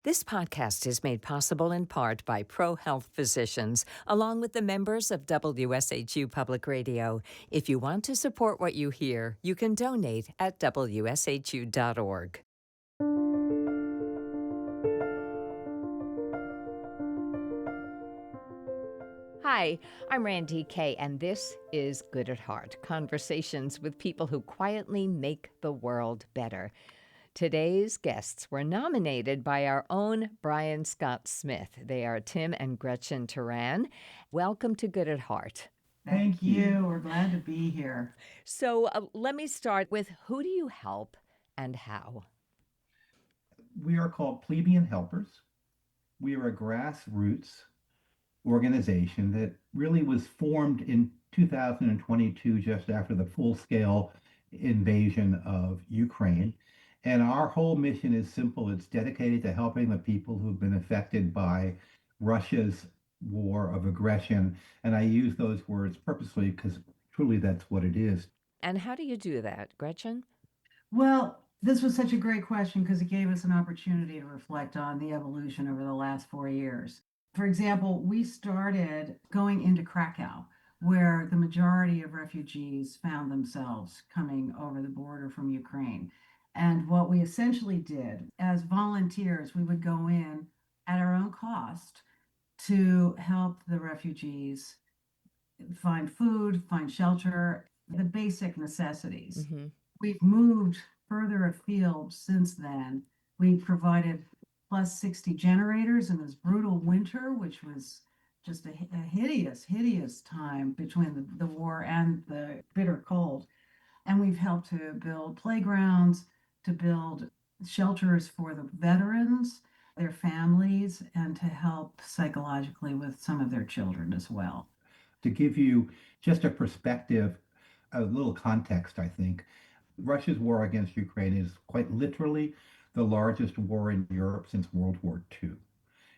This podcast is made possible in part by ProHealth Physicians, along with the members of WSHU Public Radio. If you want to support what you hear, you can donate at WSHU.org. Hi, I'm Randy Kay, and this is Good at Heart, conversations with people who quietly make the world better. Today's guests were nominated by our own Brian Scott Smith. They are Tim and Gretchen Teran. Welcome to Good at Heart. Thank you. We're glad to be here. So let me start with, who do you help and how? We are called Plebeian Helpers. We are a grassroots organization that really was formed in 2022, just after the full-scale invasion of Ukraine. And our whole mission is simple. It's dedicated to helping the people who've been affected by Russia's war of aggression. And I use those words purposely because truly that's what it is. And how do you do that, Gretchen? Well, this was such a great question because it gave us an opportunity to reflect on the evolution over the last 4 years. For example, we started going into Krakow, where the majority of refugees found themselves coming over the border from Ukraine. And what we essentially did as volunteers, we would go in at our own cost to help the refugees find food, find shelter, the basic necessities. Mm-hmm. We've moved further afield since then. We provided plus 60 generators in this brutal winter, which was just a hideous, hideous time between the war and the bitter cold. And we've helped to build playgrounds, to build shelters for the veterans, their families, and to help psychologically with some of their children as well. To give you just a perspective, a little context, I think, Russia's war against Ukraine is quite literally the largest war in Europe since World War II,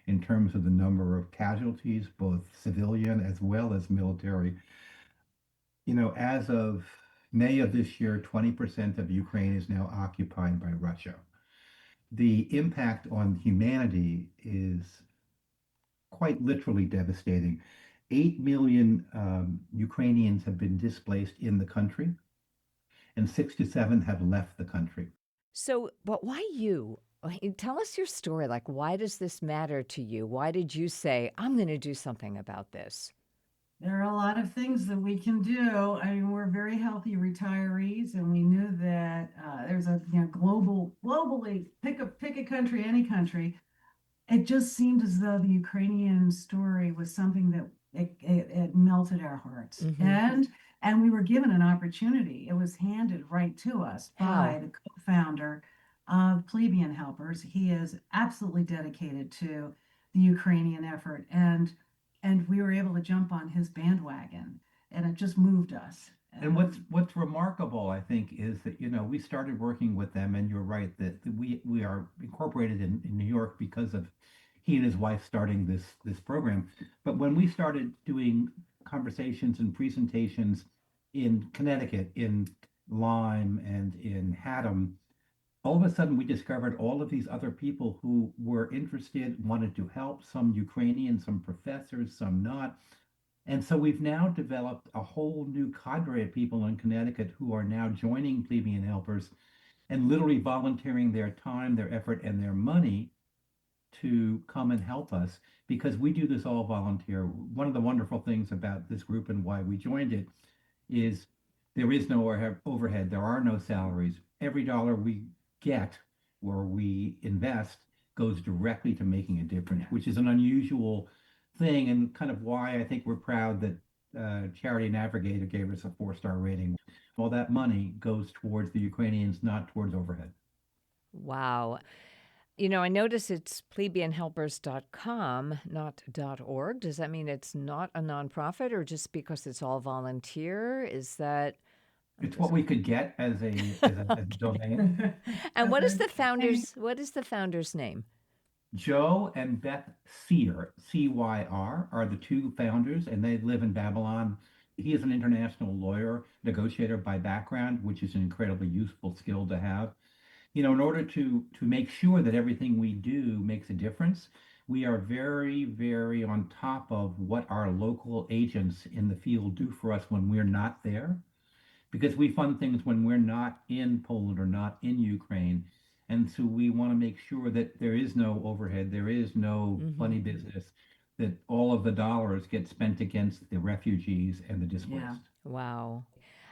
in terms of the number of casualties, both civilian as well as military. As of May of this year, 20% of Ukraine is now occupied by Russia. The impact on humanity is quite literally devastating. 8 million Ukrainians have been displaced in the country, and 6 to 7 have left the country. So, but why you? Tell us your story. Like, why does this matter to you? Why did you say, I'm going to do something about this? There are a lot of things that we can do. I mean, we're very healthy retirees, and we knew that there's a globally, pick a country, any country. It just seemed as though the Ukrainian story was something that it melted our hearts, Mm-hmm. and we were given an opportunity. It was handed right to us by How? the co-founder of Plebeian Helpers. He is absolutely dedicated to the Ukrainian effort, and we were able to jump on his bandwagon, and it just moved us. And what's remarkable, I think, is that we started working with them, and you're right that we are incorporated in New York because of he and his wife starting this program. But when we started doing conversations and presentations in Connecticut, in Lyme, and in Haddam, all of a sudden we discovered all of these other people who were interested, wanted to help, some Ukrainian, some professors, some not. And so we've now developed a whole new cadre of people in Connecticut who are now joining Plebeian Helpers and literally volunteering their time, their effort, and their money to come and help us because we do this all volunteer. One of the wonderful things about this group and why we joined it is there is no overhead, there are no salaries. Every dollar we get or we invest goes directly to making a difference, which is an unusual thing and kind of why I think we're proud that Charity Navigator gave us a 4-star rating. All that money goes towards the Ukrainians, not towards overhead. Wow. I notice it's plebeianhelpers.com, not .org. Does that mean it's not a nonprofit or just because it's all volunteer? Is that It's what we could get as a domain. And what is the Hey, founder's name? Joe and Beth Cyr, Cyr, are the two founders, and they live in Babylon. He is an international lawyer, negotiator by background, which is an incredibly useful skill to have. In order to make sure that everything we do makes a difference, we are very, very on top of what our local agents in the field do for us when we're not there, because we fund things when we're not in Poland or not in Ukraine. And so we want to make sure that there is no overhead, there is no funny Hmm. business, that all of the dollars get spent against the refugees and the Yeah, displaced. Wow.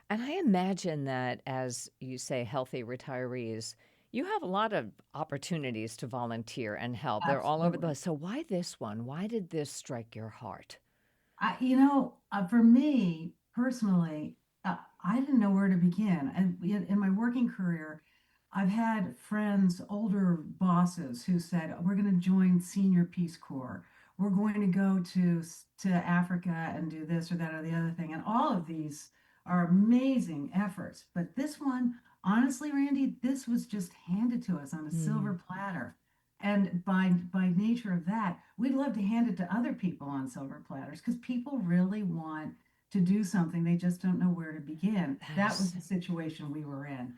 And I imagine that, as you say, healthy retirees, you have a lot of opportunities to volunteer and help. They're all over the absolutely. place. So why this one? Why did this strike your heart? For me personally, I didn't know where to begin. And in my working career, I've had friends, older bosses who said, "We're going to join Senior Peace Corps. We're going to go to Africa and do this or that or the other thing." And all of these are amazing efforts. But this one, honestly, Randy, this was just handed to us on a silver Mm. platter. And by nature of that, we'd love to hand it to other people on silver platters because people really want to do something. They just don't know where to begin. That That was is, the situation we were in.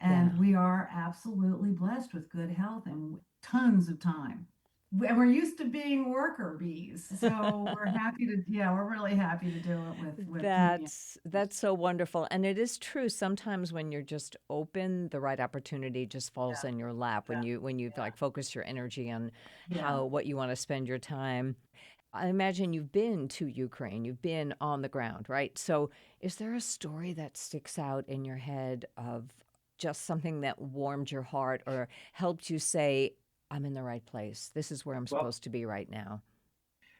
yeah. And we are absolutely blessed with good health and tons of time. And we're used to being worker bees. So we're happy to, yeah, we're really happy to do it with Plebeian. That's so wonderful. And it is true. Sometimes when you're just open, the right opportunity just falls Yeah, in your lap when you yeah, like focus your energy on yeah. how what you want to spend your time. I imagine you've been to Ukraine, you've been on the ground, right? So is there a story that sticks out in your head of just something that warmed your heart or helped you say, I'm in the right place. This is where I'm Well, supposed to be right now?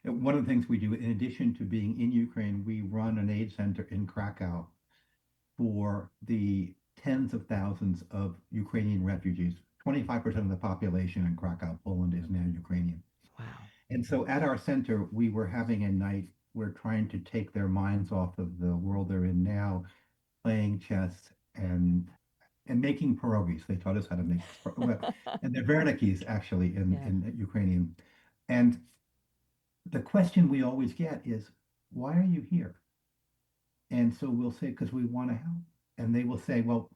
one of the things we do, in addition to being in Ukraine, we run an aid center in Krakow for the tens of thousands of Ukrainian refugees. 25% of the population in Krakow, Poland, is now Ukrainian. Wow. And so at our center, we were having a night, we're trying to take their minds off of the world they're in now, playing chess and making pierogies. They taught us how to make, well, and they're vernikis actually Yeah. in Ukrainian. And the question we always get is, why are you here? And so we'll say, because we want to help. And they will say, well,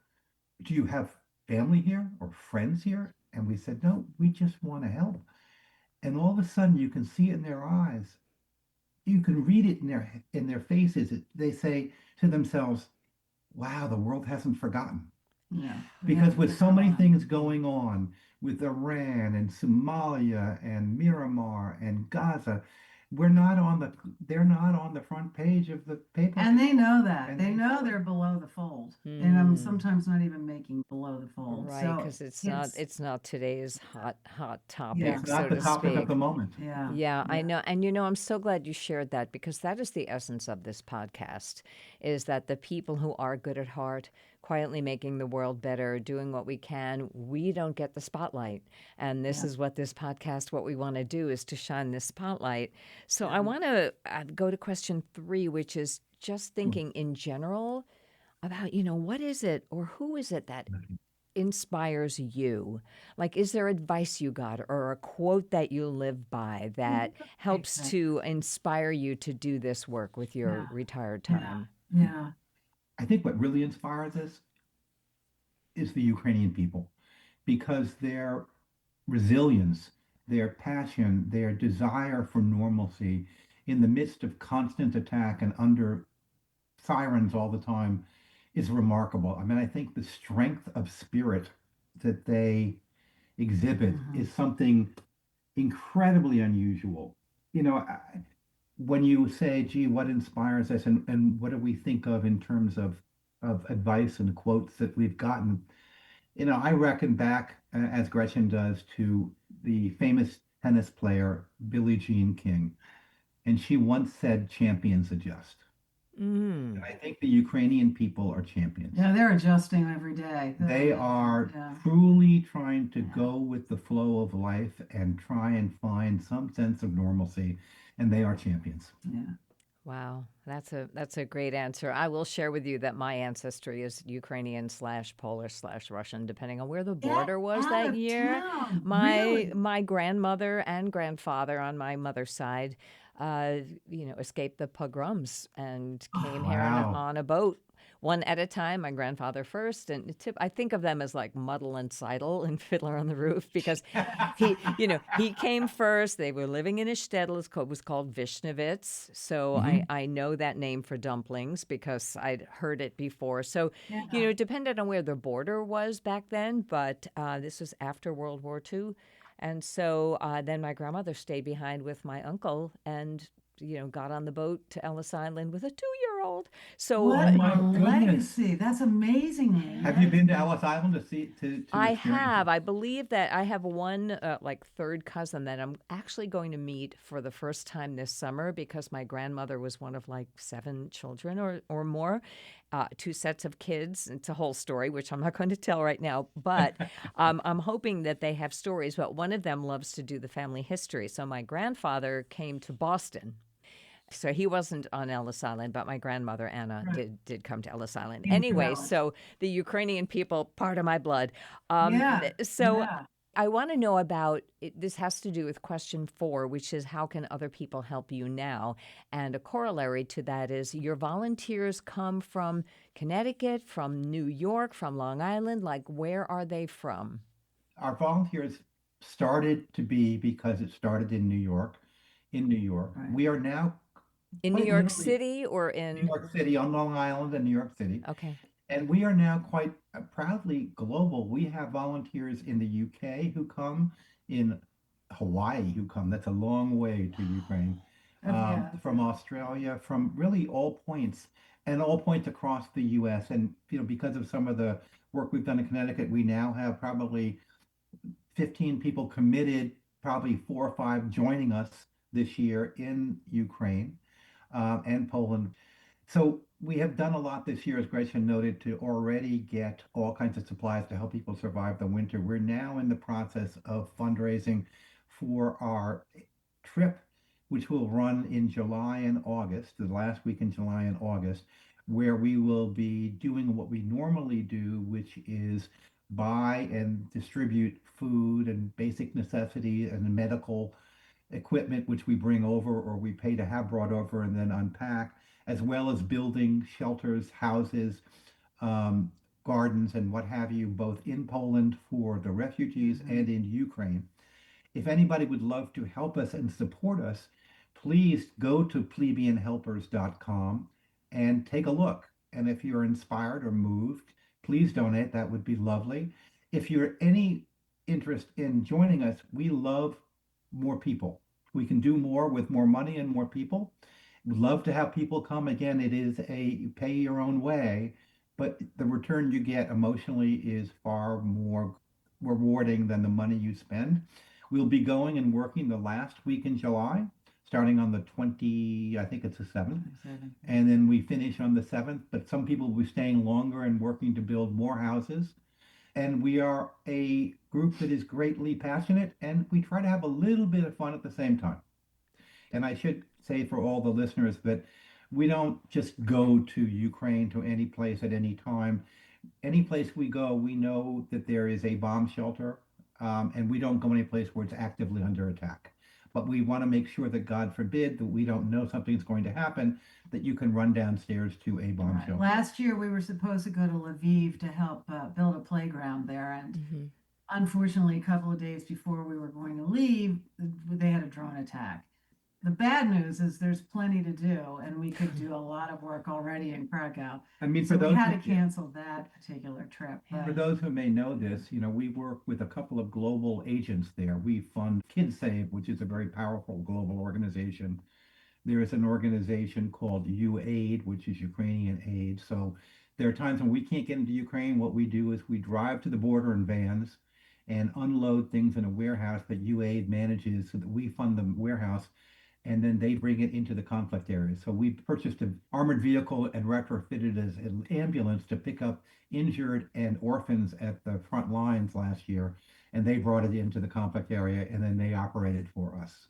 do you have family here or friends here? And we said, no, we just want to help. And all of a sudden you can see it in their eyes. You can read it in their faces. They say to themselves, wow, the world hasn't forgotten. Yeah, we Because haven't with so many forgotten. things going on with Iran and Somalia and Myanmar and Gaza, they're not on the front page of the papers And they anymore. know that. And They they know know it. they're below the fold. And I'm Mm. sometimes not even making below the fold. Right, So because it's, it's not today's hot yeah, It's topic, not so the to topic of speak. the moment. yeah, Yeah, I yeah, know. And you know, I'm so glad you shared that because that is the essence of this podcast is that the people who are good at heart, quietly making the world better, doing what we can, we don't get the spotlight. And this yeah, is what this podcast, what we want to do is to shine this spotlight. So I yeah. want to go to question 3, which is just Sure. thinking in general about, what is it or who is it that inspires you? Like, is there advice you got or a quote that you live by that helps Exactly. to inspire you to do this work with your Yeah, retired yeah, time? yeah. I think what really inspires us is the Ukrainian people because their resilience, their passion, their desire for normalcy in the midst of constant attack and under sirens all the time is remarkable. I mean, I think the strength of spirit that they exhibit Hmm. is something incredibly unusual. You know, when you say, gee, what inspires us and what do we think of in terms of advice and quotes that we've gotten, I reckon back, as Gretchen does, to the famous tennis player Billie Jean King. And she once said, champions adjust. And Mm. I think the Ukrainian people are champions. Yeah, they're adjusting every day. They are Yeah, truly trying to yeah, go with the flow of life and try and find some sense of normalcy, and they are champions. yeah. Wow, that's a great answer. I will share with you that my ancestry is Ukrainian slash Polish slash Russian, depending on where the Get border was out that of year. town. Really? My grandmother and grandfather on my mother's side, escaped the pogroms and came Oh, here Wow. on a boat one at a time. My grandfather first, and I think of them as like Muddle and Seidel and Fiddler on the Roof because he came first. They were living in a shtetl. It was called Vishnevitz, so I know that name for dumplings because I'd heard it before. So Yeah. it depended on where the border was back then, but this was after World War II. And so then my grandmother stayed behind with my uncle and, got on the boat to Ellis Island with a 2-year-old. So What my a goodness. legacy. That's amazing. Have you been to Ellis Island to see to I experience have. it? I believe that I have one like third cousin that I'm actually going to meet for the first time this summer because my grandmother was one of like 7 children or more, 2 sets of kids. It's a whole story, which I'm not going to tell right now. But I'm hoping that they have stories. But one of them loves to do the family history. So my grandfather came to Boston. So he wasn't on Ellis Island, but my grandmother Anna Right. did come to Ellis Island. Came to Anyway, Ellis. so the Ukrainian people, part of my blood. Yeah. So Yeah. I want to know about this has to do with question 4, which is how can other people help you now? And a corollary to that is your volunteers come from Connecticut, from New York, from Long Island. Like, where are they from? Our volunteers started to be because it started in New York. In New York, Right. we are now In New quite York literally City or New in. York City, on Long Island and New York City. Okay. And we are now quite proudly global. We have volunteers in the UK who come, in Hawaii who come. That's a long way to Ukraine. Yeah. From Australia, from really all points, and all points across the US. And because of some of the work we've done in Connecticut, we now have probably 15 people committed, probably 4 or 5 joining us this year in Ukraine and Poland. So we have done a lot this year, as Gretchen noted, to already get all kinds of supplies to help people survive the winter. We're now in the process of fundraising for our trip, which will run in July and August, the last week in July and August, where we will be doing what we normally do, which is buy and distribute food and basic necessities and medical equipment, which we bring over or we pay to have brought over and then unpack, as well as building shelters, houses, um, gardens, and what have you, both in Poland for the refugees and in Ukraine. If anybody would love to help us and support us, please go to plebeianhelpers.com and take a look. And if you're inspired or moved, please donate. That would be lovely. If you're any interest in joining us, we love more people. We can do more with more money and more people. We'd love to have people come. Again, it is a pay your own way, but the return you get emotionally is far more rewarding than the money you spend. We'll be going and working the last week in July, starting on the 20, I think it's the 7th, and then we finish on the 7th. But some people will be staying longer and working to build more houses. And we are a group that is greatly passionate, and we try to have a little bit of fun at the same time. And I should say for all the listeners that we don't just go to Ukraine, to any place at any time. Any place we go, we know that there is a bomb shelter, and we don't go any place where it's actively under attack. But we want to make sure that, God forbid, that we don't know something's going to happen, that you can run downstairs to a bomb Right. shelter. Last year, we were supposed to go to Lviv to help build a playground there. And unfortunately, a couple of days before we were going to leave, they had a drone attack. The bad news is there's plenty to do, and we could do a lot of work already in Krakow. I mean, So for we those had who, to cancel that particular trip. for But those who may know this, we work with a couple of global agents there. We fund KidSave, which is a very powerful global organization. There is an organization called UAID, which is Ukrainian aid. So there are times when we can't get into Ukraine. What we do is we drive to the border in vans and unload things in a warehouse that UAID manages so that we fund the warehouse, and then they bring it into the conflict area. So we purchased an armored vehicle and retrofitted as an ambulance to pick up injured and orphans at the front lines last year, and they brought it into the conflict area, and then they operated for us.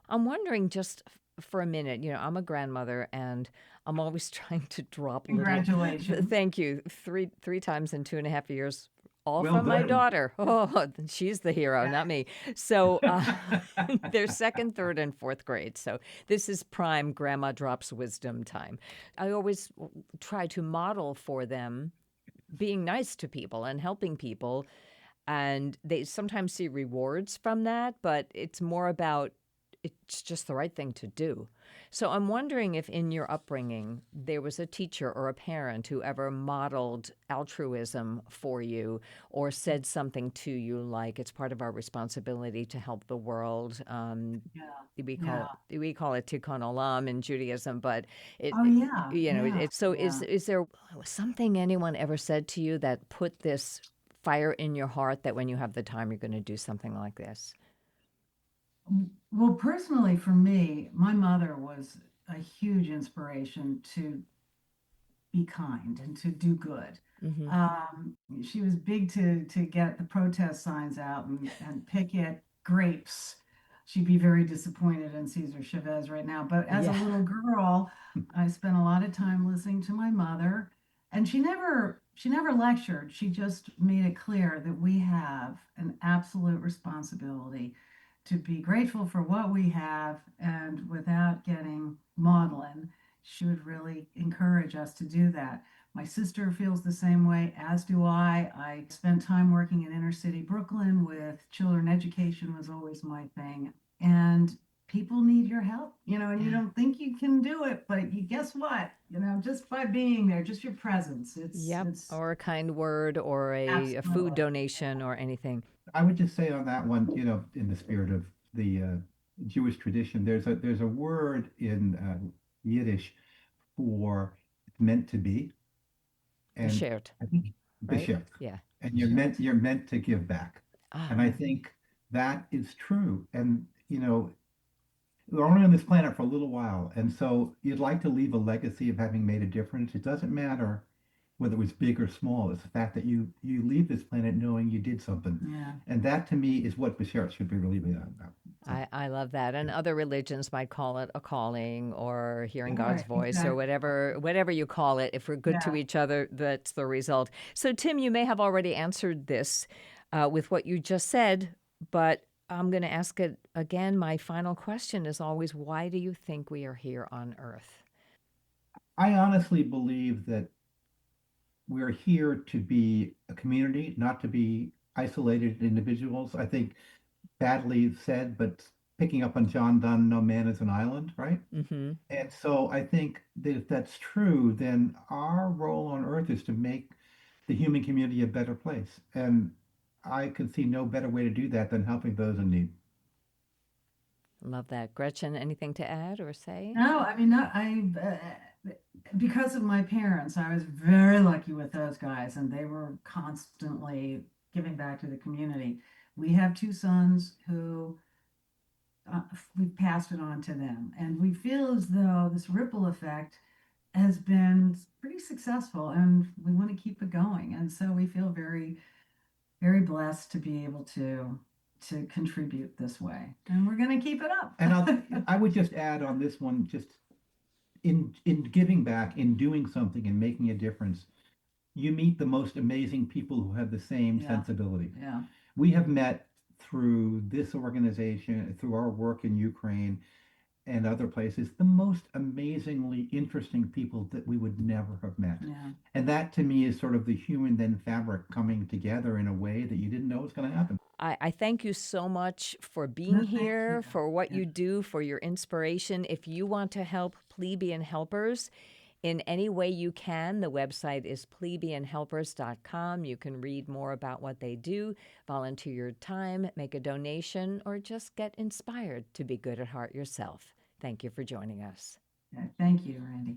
I'm wondering just for a minute, I'm a grandmother and I'm always trying to drop little. congratulations. Thank you. Three times in 2.5 years all Well from my done. daughter. Oh, she's the hero, not me. So they're second, third, and fourth grade. So this is prime grandma drops wisdom time. I always try to model for them being nice to people and helping people. And they sometimes see rewards from that, but it's more about it's just the right thing to do. So I'm wondering if in your upbringing there was a teacher or a parent who ever modeled altruism for you or said something to you like it's part of our responsibility to help the world. Yeah. We Yeah. call it tikkun olam in Judaism, but Oh, yeah. it's so. Yeah. Is there something anyone ever said to you that put this fire in your heart that when you have the time you're going to do something like this? Well, personally, for me, my mother was a huge inspiration to be kind and to do good. Mm-hmm. She was big to get the protest signs out and picket grapes. She'd be very disappointed in Cesar Chavez right now. But as a Yeah. little girl, I spent a lot of time listening to my mother, and she never lectured. She just made it clear that we have an absolute responsibility to be grateful for what we have, and without getting maudlin, she would really encourage us to do that. My sister feels the same way, as do I. I spent time working in inner city Brooklyn with children. Education was always my thing. And people need your help, and you Yeah. don't think you can do it, but you guess what? Just by being there, just your presence. It's Yep. it's Or a kind word or a food absolutely. donation or anything. I would just say on that one, in the spirit of the Jewish tradition, there's a word in Yiddish for meant to be, and Shared, I think right? bishert, Yeah. and you're Sure. meant to give back, Ah, and I think that is true. And we're only on this planet for a little while, and so you'd like to leave a legacy of having made a difference. It doesn't matter whether it was big or small. It's the fact that you leave this planet knowing you did something, Yeah. and that to me is what bashert should be really about. So, I love that. And other religions might call it a calling or hearing All God's right. voice or Exactly. whatever you call it. If we're good to Yeah. each other, that's the result. So, Tim, you may have already answered this with what you just said, but I'm going to ask it again. My final question is always why do you think we are here on Earth? I honestly believe that we're here to be a community, not to be isolated individuals. I think badly said, but picking up on John Donne, no man is an island, right? Mm-hmm. And so I think that if that's true, then our role on Earth is to make the human community a better place. And I can see no better way to do that than helping those in need. Love that. Gretchen, anything to add or say? No, I mean, not, because of my parents, I was very lucky with those guys, and they were constantly giving back to the community. We have two sons who uh, we've passed it on to them, and we feel as though this ripple effect has been pretty successful, and we want to keep it going. And so we feel very, very blessed to be able to contribute this way, and we're going to keep it up. And I would just add on this one, just in giving back, in doing something and making a difference, you meet the most amazing people who have the same Yeah, sensibility. yeah. We have met through this organization, through our work in Ukraine and other places, the most amazingly interesting people that we would never have met. Yeah. And that to me is sort of the human then fabric coming together in a way that you didn't know was going to happen. I thank you so much for being No, thank you. here, for what Yeah. you do, for your inspiration. If you want to help Plebeian Helpers in any way you can, the website is plebeianhelpers.com. You can read more about what they do, volunteer your time, make a donation, or just get inspired to be good at heart yourself. Thank you for joining us. Yeah. Thank you, Randy.